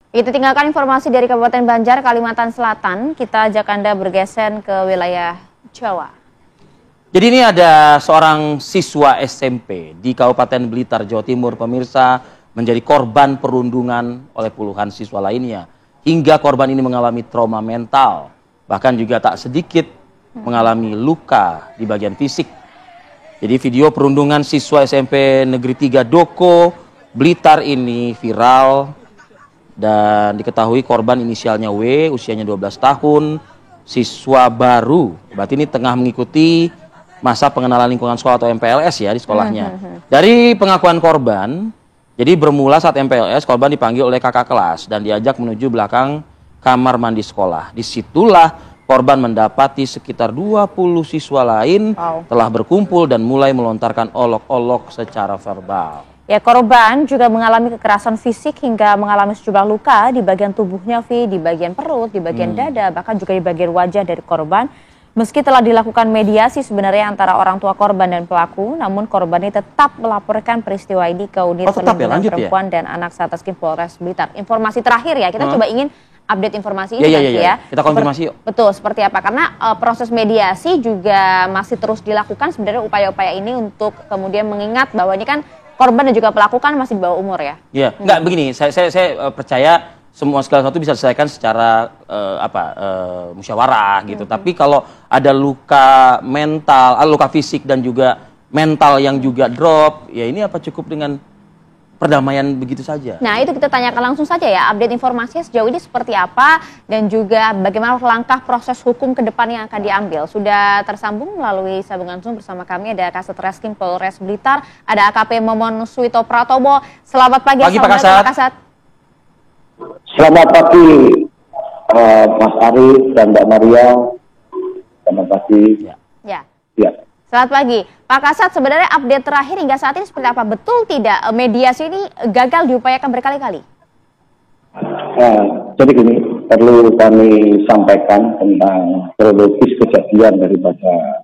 Itu tinggalkan informasi dari Kabupaten Banjar, Kalimantan Selatan. Kita ajak Anda bergeser ke wilayah Jawa. Jadi ini ada seorang siswa SMP di Kabupaten Blitar, Jawa Timur, pemirsa, menjadi korban perundungan oleh puluhan siswa lainnya. Hingga korban ini mengalami trauma mental, bahkan juga tak sedikit mengalami luka di bagian fisik. Jadi video perundungan siswa SMP Negeri 3 Doko, Blitar ini viral dan diketahui korban inisialnya W, usianya 12 tahun, siswa baru. Berarti ini tengah mengikuti masa pengenalan lingkungan sekolah atau MPLS ya di sekolahnya. Dari pengakuan korban, jadi bermula saat MPLS, korban dipanggil oleh kakak kelas dan diajak menuju belakang kamar mandi sekolah. Disitulah korban mendapati sekitar 20 siswa lain telah berkumpul dan mulai melontarkan olok-olok secara verbal. Ya, korban juga mengalami kekerasan fisik hingga mengalami sejumlah luka di bagian tubuhnya, di bagian perut, di bagian dada, bahkan juga di bagian wajah dari korban. Meski telah dilakukan mediasi sebenarnya antara orang tua korban dan pelaku, namun korban ini tetap melaporkan peristiwa ini ke Unit Perlindungan Perempuan dan Anak Satreskrim Polres Blitar. Informasi terakhir ya, kita coba ingin update informasi ini ya. Kita konfirmasi yuk. Betul, seperti apa? Karena proses mediasi juga masih terus dilakukan sebenarnya upaya-upaya ini untuk kemudian mengingat bahwa ini kan korban dan juga pelaku kan masih di bawah umur ya. Iya, enggak begini, saya percaya semua segala sesuatu bisa diselesaikan secara musyawarah gitu. Tapi kalau ada luka mental, luka fisik dan juga mental yang juga drop, ya ini apa cukup dengan perdamaian begitu saja? Nah, itu kita tanyakan langsung saja ya, update informasinya sejauh ini seperti apa dan juga bagaimana langkah proses hukum ke depan yang akan diambil. Sudah tersambung melalui sambungan Zoom bersama kami ada Kasat Reskrim Polres Blitar, ada AKP Momon Suwito Pratomo. Selamat pagi, Pak Kasat. Selamat pagi, Mas Ari dan Mbak Maria. Selamat pagi. Ya. Selamat pagi. Pak Kasat, sebenarnya update terakhir hingga saat ini seperti apa? Betul tidak mediasi ini gagal diupayakan berkali-kali? Jadi gini, perlu kami sampaikan tentang kronologis kejadian daripada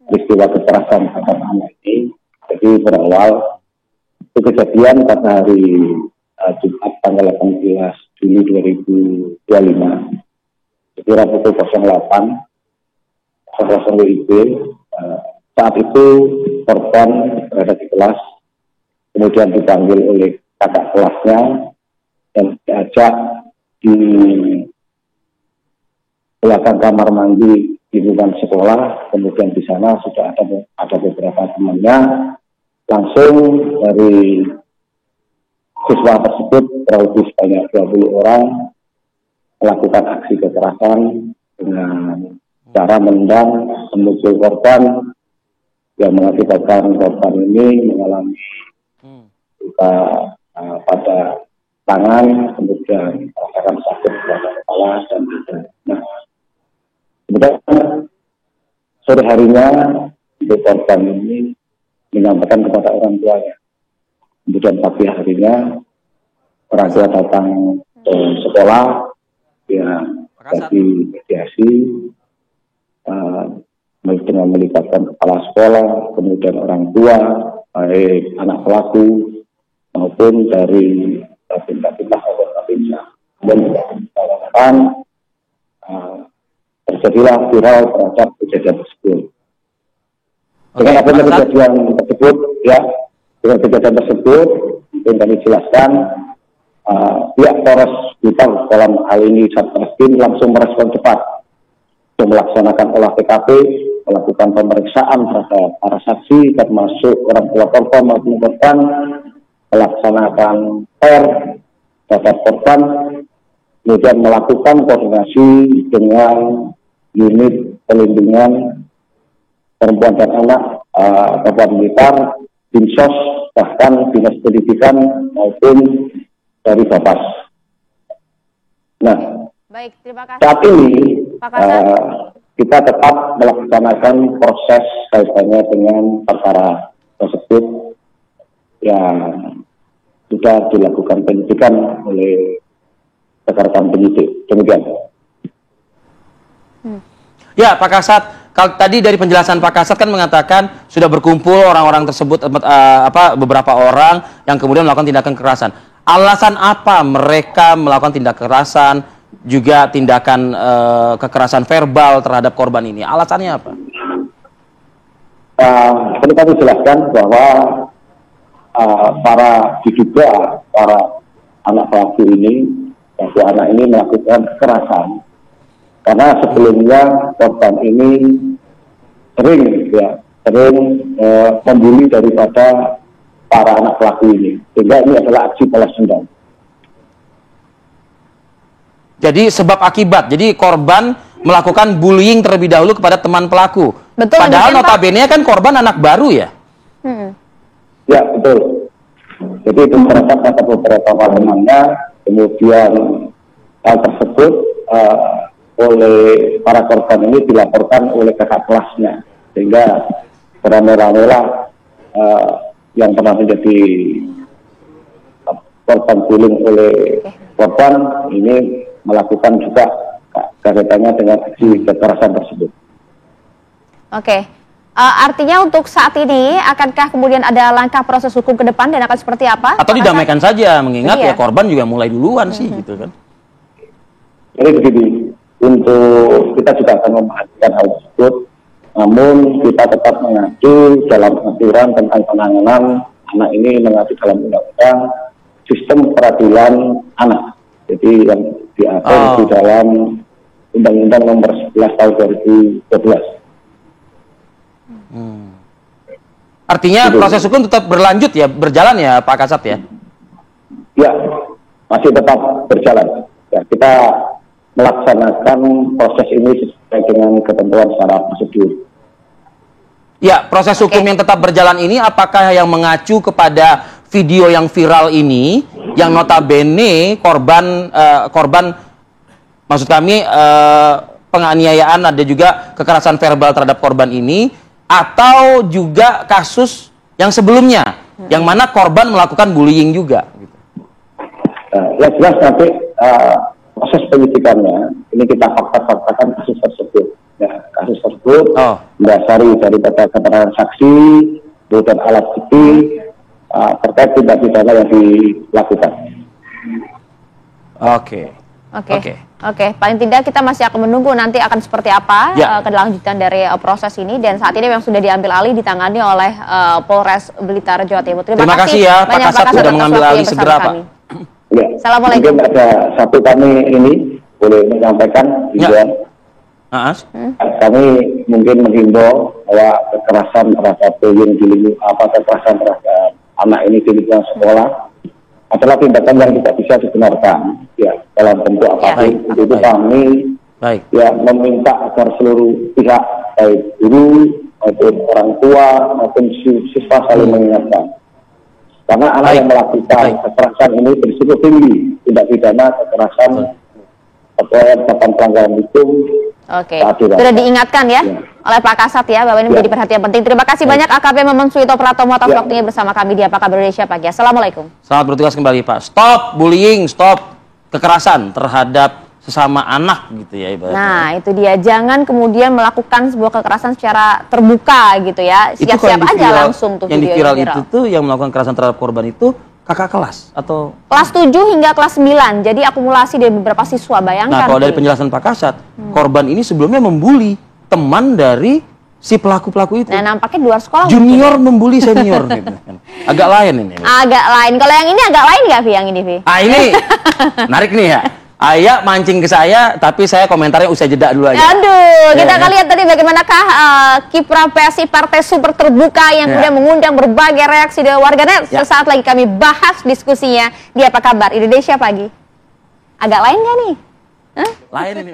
peristiwa kekerasan terhadap anak ini. Jadi berawal itu kejadian pada hari Jumat tanggal 18 Juli 2025. Sekira pukul 08.00 WIB. Saat itu korban berada di kelas, kemudian dipanggil oleh kakak kelasnya dan diajak di belakang kamar mandi di lingkungan sekolah. Kemudian di sana sudah ada beberapa temannya. Langsung dari siswa tersebut kurang lebih sebanyak 20 orang melakukan aksi kekerasan dengan cara menendang, memukul korban yang mengakibatkan korban ini mengalami luka pada tangan, kemudian merasakan sakit pada kepala dan dada. Nah, kemudian sore harinya korban ini menyampaikan kepada orang tuanya. Kemudian pagi harinya orang tua datang ke sekolah, yang jadi mediasi dengan melibatkan kepala sekolah, kemudian orang tua, baik anak pelaku maupun dari pindah-pindah atau pindah. Dan terjadilah viral terhadap kejadian tersebut. Dengan adanya kejadian tersebut, dengan kejadian tersebut, yang kami jelaskan, pihak Polres Blitar dalam hal ini Satreskrim langsung merespon cepat untuk melaksanakan olah TKP, melakukan pemeriksaan terhadap para saksi, termasuk orang tua korban maupun korban, melaksanakan PER terhadap korban, kemudian melakukan koordinasi dengan unit perlindungan perempuan dan anak Kabupaten Blitar, Dinsos, bahkan Dinas Pendidikan maupun dari Bapas. Nah, baik, terima kasih. Saat ini kita tetap melaksanakan proses kaitannya dengan perkara tersebut yang sudah dilakukan penyidikan oleh rekan-rekan penyidik. Demikian. Ya, Pak Kasat, kalau tadi dari penjelasan Pak Kasat kan mengatakan sudah berkumpul orang-orang tersebut, beberapa orang yang kemudian melakukan tindakan kekerasan. alasan apa mereka melakukan tindak kekerasan, juga tindakan kekerasan verbal terhadap korban ini? Alasannya apa? Perlu kami jelaskan bahwa para anak pelaku ini, anak ini melakukan kekerasan karena sebelumnya korban ini sering membuli daripada para anak pelaku ini, sehingga ini adalah aksi balas dendam. Jadi sebab akibat, jadi korban melakukan bullying terlebih dahulu kepada teman pelaku. Betul, padahal notabene Pak. kan korban anak baru ya? Ya, betul. Jadi berdasarkan kata beberapa temannya, kemudian hal tersebut oleh para korban ini dilaporkan oleh kakak kelasnya, sehingga beramai-ramailah yang pernah menjadi korban bullying oleh korban ini melakukan juga kaitannya dengan aksi kekerasan tersebut. Oke. Artinya untuk saat ini, akankah kemudian ada langkah proses hukum ke depan dan akan seperti apa? Atau didamaikan saja, mengingat Iya. ya korban juga mulai duluan sih gitu kan. Jadi begini, untuk kita juga akan memperhatikan hal tersebut, namun kita tetap mengacu dalam aturan tentang penanganan anak ini, mengacu dalam undang-undang sistem peradilan anak. Jadi yang diatur di dalam Undang-Undang Nomor 11 Tahun 2012. Artinya proses hukum tetap berlanjut ya, berjalan ya Pak Kasat ya? Ya, masih tetap berjalan. Ya, kita melaksanakan proses ini sesuai dengan ketentuan secara prosedur. Ya, proses hukum yang tetap berjalan ini apakah yang mengacu kepada video yang viral ini, yang notabene korban maksud kami penganiayaan, ada juga kekerasan verbal terhadap korban ini, atau juga kasus yang sebelumnya, yang mana korban melakukan bullying juga? Gitu. Yang jelas nanti proses penyidikannya, ini kita fakta-faktakan kasus tersebut. Ya, kasus tersebut mendasari daripada keterangan saksi, kemudian alat bukti terkait tindak pidana yang dilakukan. Oke, paling tidak kita masih akan menunggu nanti akan seperti apa kelanjutan dari proses ini, dan saat ini memang sudah diambil alih, ditangani oleh Polres Blitar, Jawa Timur. Terima kasih ya Pak Kasat sudah mengambil alih segera Pak. Ya, Assalamualaikum. mungkin ada satu kami ini boleh menyampaikan, kami mungkin menghimbau bahwa kekerasan terhadap kekerasan terhadap anak ini di lingkungan sekolah adalah tindakan yang tidak bisa dibenarkan ya dalam bentuk apapun. Itu kami ya meminta agar seluruh pihak, baik guru maupun orang tua maupun siswa saling mengingatkan, karena anak yang melakukan kekerasan ini berisiko tinggi tindak pidana kekerasan atau yang pelanggaran hukum. Oke, sudah diingatkan ya oleh Pak Kasat ya, bahwa ini menjadi perhatian penting. Terima kasih banyak AKP Memon Suito Pratomo atas waktunya bersama kami di Apa Kabar Indonesia pagi. Assalamualaikum. Selamat bertugas kembali Pak. Stop bullying, stop kekerasan terhadap sesama anak gitu ya ibaratnya. Nah itu dia, jangan kemudian melakukan sebuah kekerasan secara terbuka gitu ya. Siap-siap aja langsung tuh yang video viral itu tuh yang melakukan kekerasan terhadap korban itu kakak kelas atau kelas 7 hingga kelas 9. Jadi akumulasi dari beberapa siswa, bayangkan. Nah, kalau dari penjelasan Pak Kasat, korban ini sebelumnya membuli teman dari si pelaku-pelaku itu. Nah, nampaknya di luar sekolah junior membuli senior gitu. Agak lain ini. Agak lain. Kalau yang ini agak lain nggak, Vi, yang ini, Vi? Ini narik nih ya. Ayah mancing ke saya, tapi saya komentarnya usai jeda dulu aja. Aduh, kita akan lihat tadi bagaimanakah kiprah PSI Partai Super Terbuka yang kemudian mengundang berbagai reaksi dari warganet. Sesaat lagi kami bahas diskusinya di Apa Kabar Indonesia Pagi. Agak lain nggak nih? Lain ini.